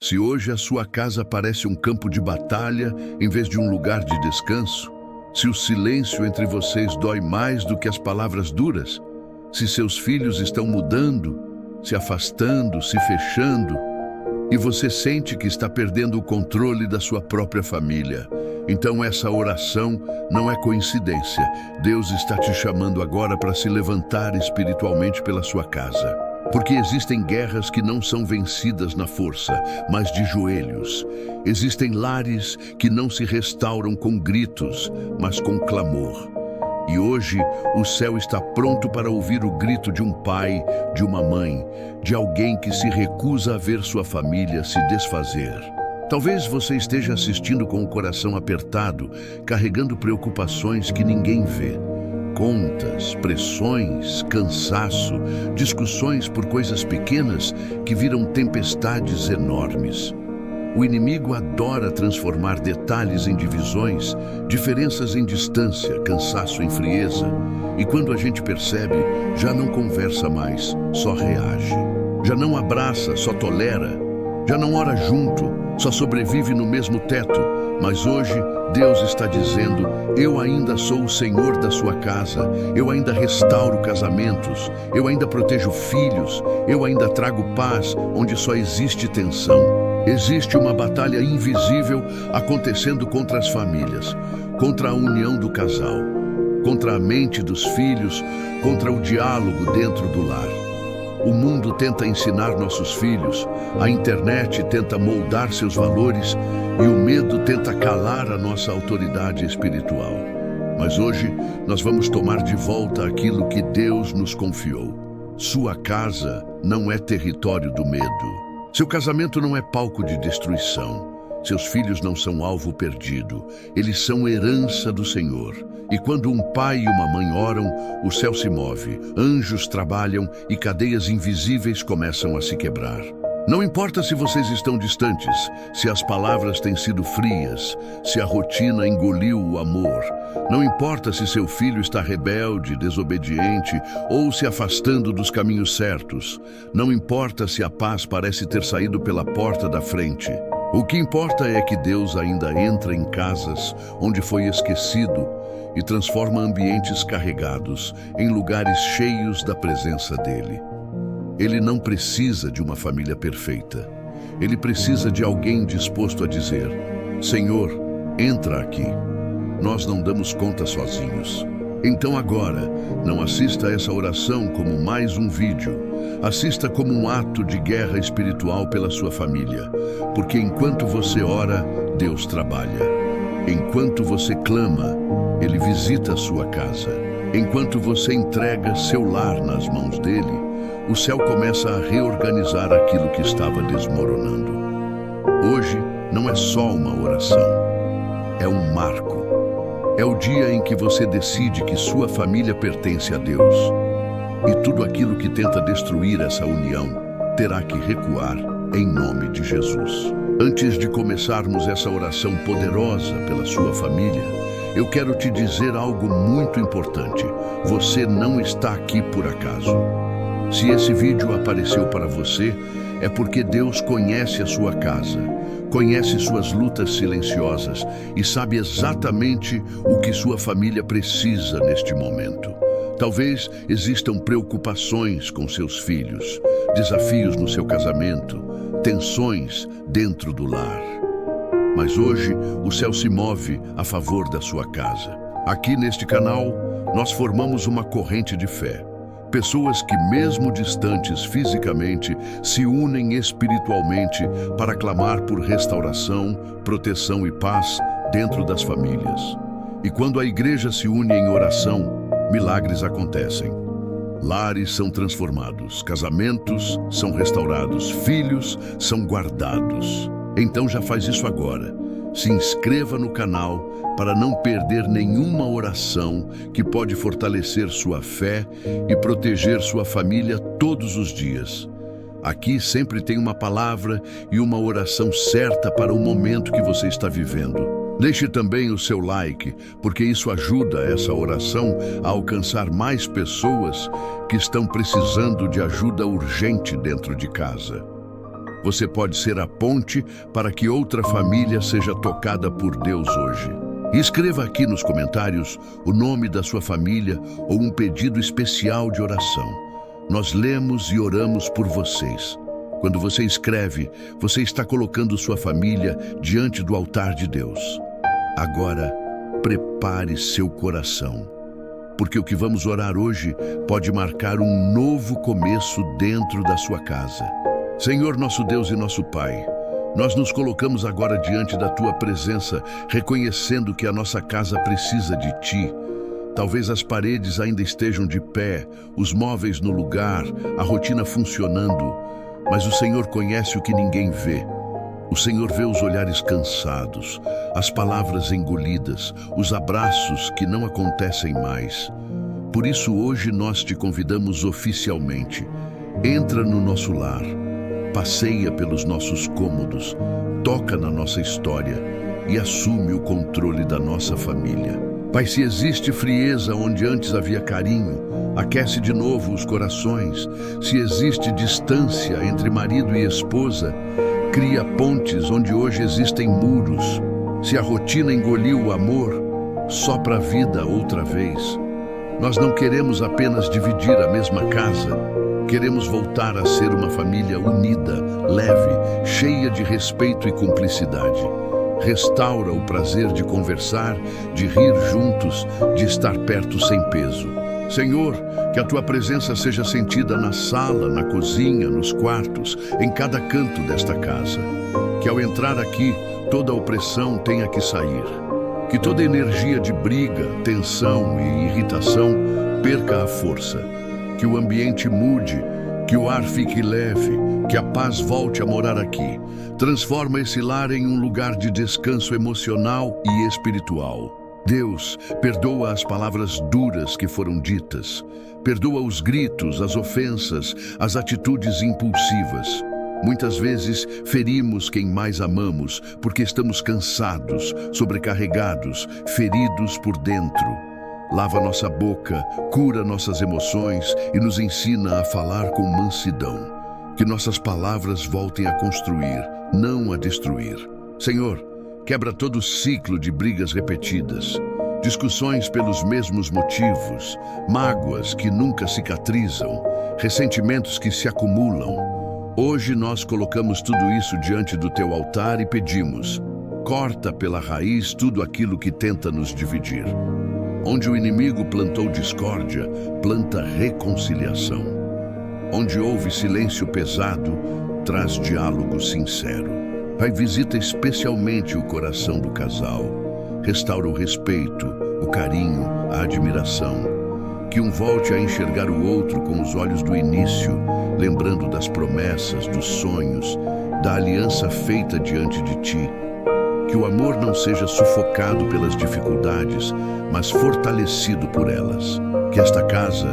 Se hoje a sua casa parece um campo de batalha em vez de um lugar de descanso, se o silêncio entre vocês dói mais do que as palavras duras, se seus filhos estão mudando, se afastando, se fechando, e você sente que está perdendo o controle da sua própria família, então essa oração não é coincidência. Deus está te chamando agora para se levantar espiritualmente pela sua casa. Porque existem guerras que não são vencidas na força, mas de joelhos. Existem lares que não se restauram com gritos, mas com clamor. E hoje, o céu está pronto para ouvir o grito de um pai, de uma mãe, de alguém que se recusa a ver sua família se desfazer. Talvez você esteja assistindo com o coração apertado, carregando preocupações que ninguém vê. Contas, pressões, cansaço, discussões por coisas pequenas que viram tempestades enormes. O inimigo adora transformar detalhes em divisões, diferenças em distância, cansaço em frieza. E quando a gente percebe, já não conversa mais, só reage. Já não abraça, só tolera. Já não ora junto, só sobrevive no mesmo teto. Mas hoje, Deus está dizendo: eu ainda sou o Senhor da sua casa, eu ainda restauro casamentos, eu ainda protejo filhos, eu ainda trago paz onde só existe tensão. Existe uma batalha invisível acontecendo contra as famílias, contra a união do casal, contra a mente dos filhos, contra o diálogo dentro do lar. O mundo tenta ensinar nossos filhos, a internet tenta moldar seus valores e o medo tenta calar a nossa autoridade espiritual. Mas hoje nós vamos tomar de volta aquilo que Deus nos confiou. Sua casa não é território do medo. Seu casamento não é palco de destruição. Seus filhos não são alvo perdido. Eles são herança do Senhor. E quando um pai e uma mãe oram, o céu se move, anjos trabalham e cadeias invisíveis começam a se quebrar. Não importa se vocês estão distantes, se as palavras têm sido frias, se a rotina engoliu o amor. Não importa se seu filho está rebelde, desobediente ou se afastando dos caminhos certos. Não importa se a paz parece ter saído pela porta da frente. O que importa é que Deus ainda entra em casas onde foi esquecido e transforma ambientes carregados em lugares cheios da presença dele. Ele não precisa de uma família perfeita. Ele precisa de alguém disposto a dizer: Senhor, entra aqui. Nós não damos conta sozinhos. Então agora, não assista a essa oração como mais um vídeo. Assista como um ato de guerra espiritual pela sua família. Porque enquanto você ora, Deus trabalha. Enquanto você clama, Ele visita a sua casa. Enquanto você entrega seu lar nas mãos dele, o céu começa a reorganizar aquilo que estava desmoronando. Hoje não é só uma oração, é um marco. É o dia em que você decide que sua família pertence a Deus. E tudo aquilo que tenta destruir essa união terá que recuar em nome de Jesus. Antes de começarmos essa oração poderosa pela sua família, eu quero te dizer algo muito importante. Você não está aqui por acaso. Se esse vídeo apareceu para você, é porque Deus conhece a sua casa, conhece suas lutas silenciosas e sabe exatamente o que sua família precisa neste momento. Talvez existam preocupações com seus filhos, desafios no seu casamento, tensões dentro do lar. Mas hoje o céu se move a favor da sua casa. Aqui neste canal, nós formamos uma corrente de fé. Pessoas que, mesmo distantes fisicamente, se unem espiritualmente para clamar por restauração, proteção e paz dentro das famílias. E quando a igreja se une em oração, milagres acontecem. Lares são transformados, casamentos são restaurados, filhos são guardados. Então já faz isso agora. Se inscreva no canal para não perder nenhuma oração que pode fortalecer sua fé e proteger sua família todos os dias. Aqui sempre tem uma palavra e uma oração certa para o momento que você está vivendo. Deixe também o seu like, porque isso ajuda essa oração a alcançar mais pessoas que estão precisando de ajuda urgente dentro de casa. Você pode ser a ponte para que outra família seja tocada por Deus hoje. E escreva aqui nos comentários o nome da sua família ou um pedido especial de oração. Nós lemos e oramos por vocês. Quando você escreve, você está colocando sua família diante do altar de Deus. Agora, prepare seu coração, porque o que vamos orar hoje pode marcar um novo começo dentro da sua casa. Senhor, nosso Deus e nosso Pai, nós nos colocamos agora diante da Tua presença, reconhecendo que a nossa casa precisa de Ti. Talvez as paredes ainda estejam de pé, os móveis no lugar, a rotina funcionando, mas o Senhor conhece o que ninguém vê. O Senhor vê os olhares cansados, as palavras engolidas, os abraços que não acontecem mais. Por isso hoje nós te convidamos oficialmente. Entra no nosso lar. Passeia pelos nossos cômodos, toca na nossa história e assume o controle da nossa família. Pai, se existe frieza onde antes havia carinho, aquece de novo os corações. Se existe distância entre marido e esposa, cria pontes onde hoje existem muros. Se a rotina engoliu o amor, sopra a vida outra vez. Nós não queremos apenas dividir a mesma casa. Queremos voltar a ser uma família unida, leve, cheia de respeito e cumplicidade. Restaura o prazer de conversar, de rir juntos, de estar perto sem peso. Senhor, que a Tua presença seja sentida na sala, na cozinha, nos quartos, em cada canto desta casa. Que ao entrar aqui, toda opressão tenha que sair. Que toda energia de briga, tensão e irritação perca a força. Que o ambiente mude, que o ar fique leve, que a paz volte a morar aqui. Transforma esse lar em um lugar de descanso emocional e espiritual. Deus, perdoa as palavras duras que foram ditas. Perdoa os gritos, as ofensas, as atitudes impulsivas. Muitas vezes ferimos quem mais amamos porque estamos cansados, sobrecarregados, feridos por dentro. Lava nossa boca, cura nossas emoções e nos ensina a falar com mansidão. Que nossas palavras voltem a construir, não a destruir. Senhor, quebra todo ciclo de brigas repetidas, discussões pelos mesmos motivos, mágoas que nunca cicatrizam, ressentimentos que se acumulam. Hoje nós colocamos tudo isso diante do Teu altar e pedimos: corta pela raiz tudo aquilo que tenta nos dividir. Onde o inimigo plantou discórdia, planta reconciliação. Onde houve silêncio pesado, traz diálogo sincero. Pai, visita especialmente o coração do casal. Restaura o respeito, o carinho, a admiração. Que um volte a enxergar o outro com os olhos do início, lembrando das promessas, dos sonhos, da aliança feita diante de Ti. Que o amor não seja sufocado pelas dificuldades, mas fortalecido por elas. Que esta casa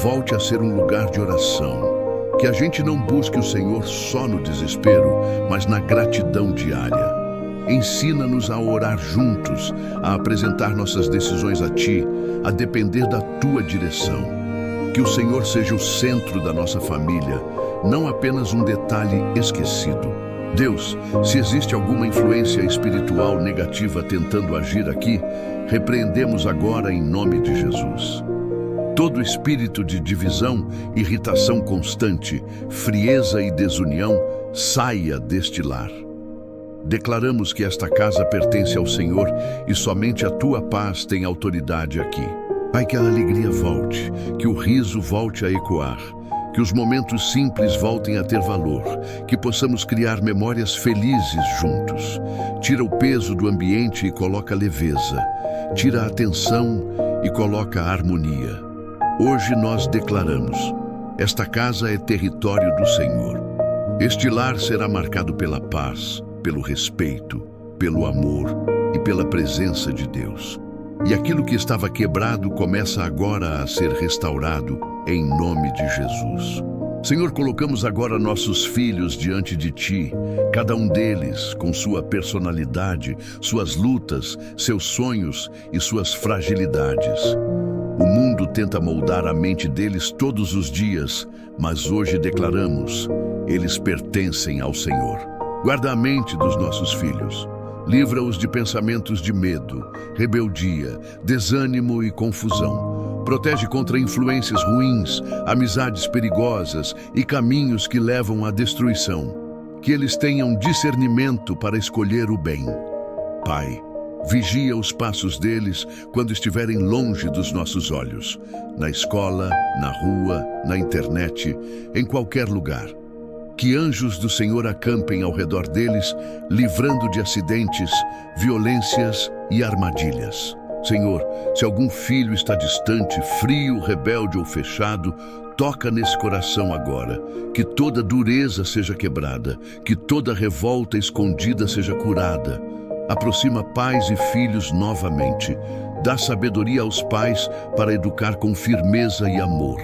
volte a ser um lugar de oração. Que a gente não busque o Senhor só no desespero, mas na gratidão diária. Ensina-nos a orar juntos, a apresentar nossas decisões a Ti, a depender da Tua direção. Que o Senhor seja o centro da nossa família, não apenas um detalhe esquecido. Deus, se existe alguma influência espiritual negativa tentando agir aqui, repreendemos agora em nome de Jesus. Todo espírito de divisão, irritação constante, frieza e desunião, saia deste lar. Declaramos que esta casa pertence ao Senhor e somente a Tua paz tem autoridade aqui. Pai, que a alegria volte, que o riso volte a ecoar. Que os momentos simples voltem a ter valor, que possamos criar memórias felizes juntos. Tira o peso do ambiente e coloca leveza. Tira a tensão e coloca a harmonia. Hoje nós declaramos: esta casa é território do Senhor. Este lar será marcado pela paz, pelo respeito, pelo amor e pela presença de Deus. E aquilo que estava quebrado começa agora a ser restaurado, em nome de Jesus. Senhor, colocamos agora nossos filhos diante de Ti, cada um deles com sua personalidade, suas lutas, seus sonhos e suas fragilidades. O mundo tenta moldar a mente deles todos os dias, mas hoje declaramos: eles pertencem ao Senhor. Guarda a mente dos nossos filhos. Livra-os de pensamentos de medo, rebeldia, desânimo e confusão. Protege contra influências ruins, amizades perigosas e caminhos que levam à destruição. Que eles tenham discernimento para escolher o bem. Pai, vigia os passos deles quando estiverem longe dos nossos olhos, na escola, na rua, na internet, em qualquer lugar. Que anjos do Senhor acampem ao redor deles, livrando de acidentes, violências e armadilhas. Senhor, se algum filho está distante, frio, rebelde ou fechado, toca nesse coração agora. Que toda dureza seja quebrada, que toda revolta escondida seja curada. Aproxima pais e filhos novamente. Dá sabedoria aos pais para educar com firmeza e amor.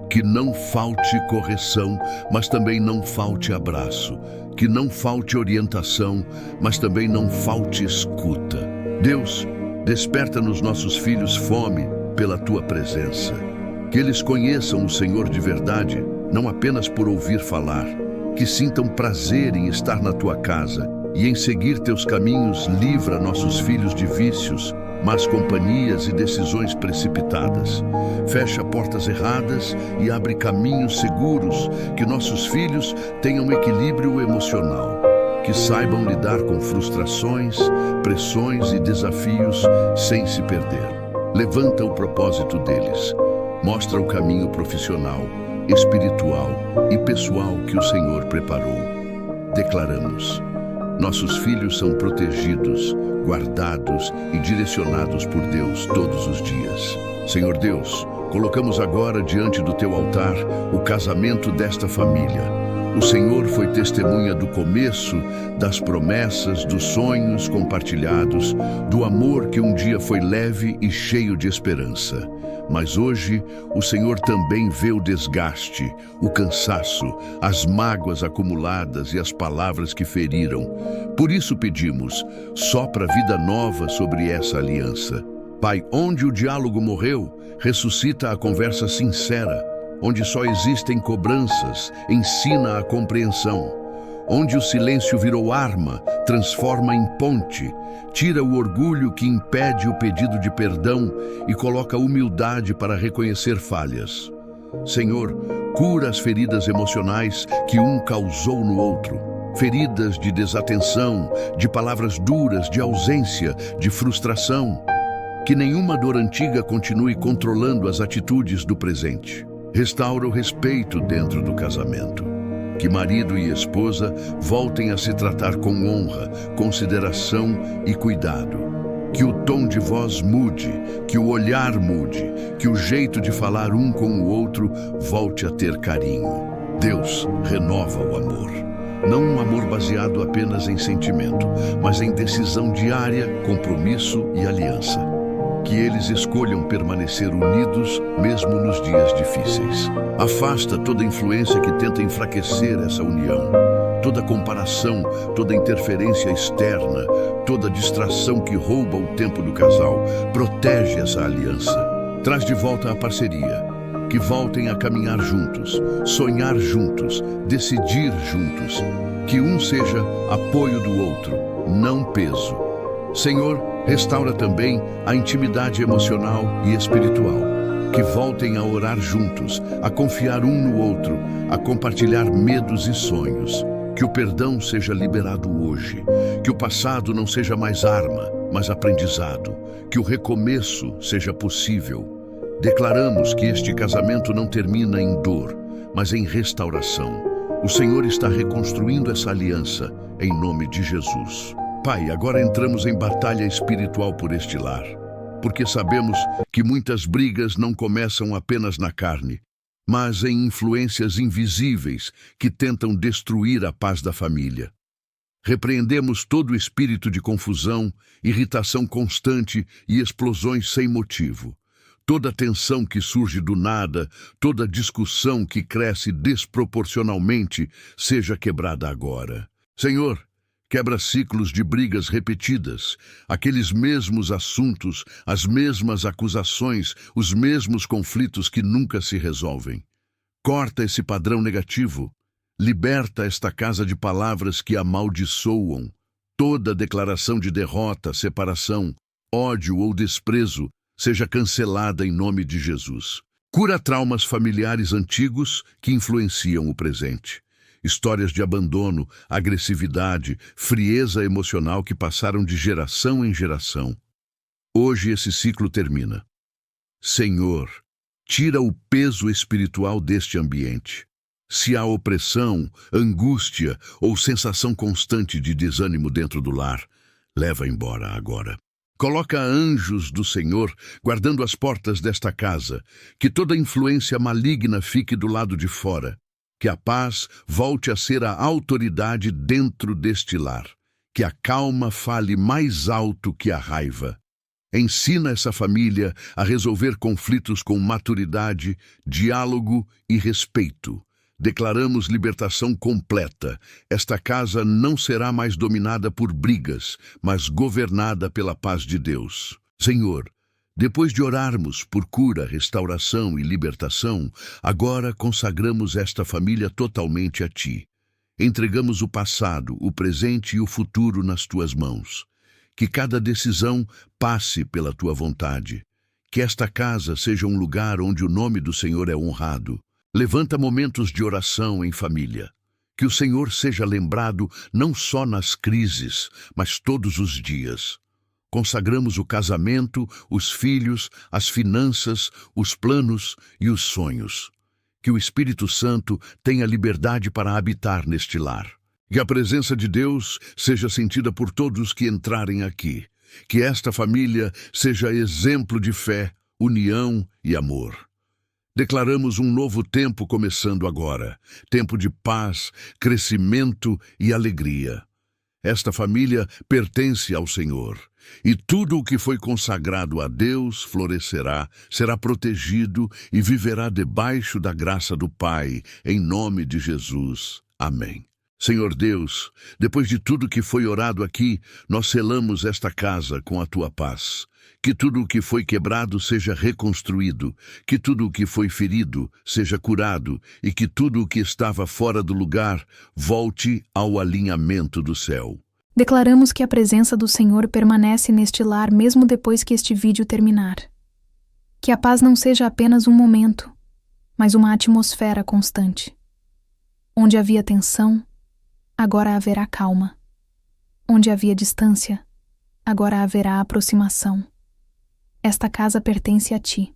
Que não falte correção, mas também não falte abraço. Que não falte orientação, mas também não falte escuta. Deus, desperta nos nossos filhos fome pela Tua presença. Que eles conheçam o Senhor de verdade, não apenas por ouvir falar. Que sintam prazer em estar na Tua casa e em seguir Teus caminhos. Livra nossos filhos de vícios, más companhias e decisões precipitadas. Fecha portas erradas e abre caminhos seguros. Que nossos filhos tenham equilíbrio emocional. Que saibam lidar com frustrações, pressões e desafios sem se perder. Levanta o propósito deles. Mostra o caminho profissional, espiritual e pessoal que o Senhor preparou. Declaramos: nossos filhos são protegidos, guardados e direcionados por Deus todos os dias. Senhor Deus, colocamos agora diante do Teu altar o casamento desta família. O Senhor foi testemunha do começo, das promessas, dos sonhos compartilhados, do amor que um dia foi leve e cheio de esperança. Mas hoje, o Senhor também vê o desgaste, o cansaço, as mágoas acumuladas e as palavras que feriram. Por isso pedimos, sopra vida nova sobre essa aliança. Pai, onde o diálogo morreu, ressuscita a conversa sincera. Onde só existem cobranças, ensina a compreensão. Onde o silêncio virou arma, transforma em ponte. Tira o orgulho que impede o pedido de perdão e coloca a humildade para reconhecer falhas. Senhor, cura as feridas emocionais que um causou no outro. Feridas de desatenção, de palavras duras, de ausência, de frustração. Que nenhuma dor antiga continue controlando as atitudes do presente. Restaura o respeito dentro do casamento. Que marido e esposa voltem a se tratar com honra, consideração e cuidado. Que o tom de voz mude, que o olhar mude, que o jeito de falar um com o outro volte a ter carinho. Deus renova o amor. Não um amor baseado apenas em sentimento, mas em decisão diária, compromisso e aliança. Que eles escolham permanecer unidos mesmo nos dias difíceis. Afasta toda influência que tenta enfraquecer essa união, toda comparação, toda interferência externa, toda distração que rouba o tempo do casal. Protege essa aliança. Traz de volta a parceria. Que voltem a caminhar juntos, sonhar juntos, decidir juntos. Que um seja apoio do outro, não peso. Senhor, restaura também a intimidade emocional e espiritual. Que voltem a orar juntos, a confiar um no outro, a compartilhar medos e sonhos. Que o perdão seja liberado hoje. Que o passado não seja mais arma, mas aprendizado. Que o recomeço seja possível. Declaramos que este casamento não termina em dor, mas em restauração. O Senhor está reconstruindo essa aliança, em nome de Jesus. Pai, agora entramos em batalha espiritual por este lar, porque sabemos que muitas brigas não começam apenas na carne, mas em influências invisíveis que tentam destruir a paz da família. Repreendemos todo o espírito de confusão, irritação constante e explosões sem motivo. Toda tensão que surge do nada, toda discussão que cresce desproporcionalmente, seja quebrada agora. Senhor, quebra ciclos de brigas repetidas, aqueles mesmos assuntos, as mesmas acusações, os mesmos conflitos que nunca se resolvem. Corta esse padrão negativo. Liberta esta casa de palavras que amaldiçoam. Toda declaração de derrota, separação, ódio ou desprezo seja cancelada em nome de Jesus. Cura traumas familiares antigos que influenciam o presente. Histórias de abandono, agressividade, frieza emocional que passaram de geração em geração. Hoje esse ciclo termina. Senhor, tira o peso espiritual deste ambiente. Se há opressão, angústia ou sensação constante de desânimo dentro do lar, leva embora agora. Coloca anjos do Senhor guardando as portas desta casa, que toda influência maligna fique do lado de fora, que a paz volte a ser a autoridade dentro deste lar, que a calma fale mais alto que a raiva. Ensina essa família a resolver conflitos com maturidade, diálogo e respeito. Declaramos libertação completa. Esta casa não será mais dominada por brigas, mas governada pela paz de Deus. Senhor, depois de orarmos por cura, restauração e libertação, agora consagramos esta família totalmente a Ti. Entregamos o passado, o presente e o futuro nas Tuas mãos. Que cada decisão passe pela Tua vontade. Que esta casa seja um lugar onde o nome do Senhor é honrado. Levanta momentos de oração em família. Que o Senhor seja lembrado não só nas crises, mas todos os dias. Consagramos o casamento, os filhos, as finanças, os planos e os sonhos. Que o Espírito Santo tenha liberdade para habitar neste lar. Que a presença de Deus seja sentida por todos que entrarem aqui. Que esta família seja exemplo de fé, união e amor. Declaramos um novo tempo começando agora, tempo de paz, crescimento e alegria. Esta família pertence ao Senhor, e tudo o que foi consagrado a Deus florescerá, será protegido e viverá debaixo da graça do Pai, em nome de Jesus. Amém. Senhor Deus, depois de tudo que foi orado aqui, nós selamos esta casa com a Tua paz. Que tudo o que foi quebrado seja reconstruído, que tudo o que foi ferido seja curado e que tudo o que estava fora do lugar volte ao alinhamento do céu. Declaramos que a presença do Senhor permanece neste lar mesmo depois que este vídeo terminar. Que a paz não seja apenas um momento, mas uma atmosfera constante. Onde havia tensão, agora haverá calma. Onde havia distância, agora haverá aproximação. Esta casa pertence a Ti.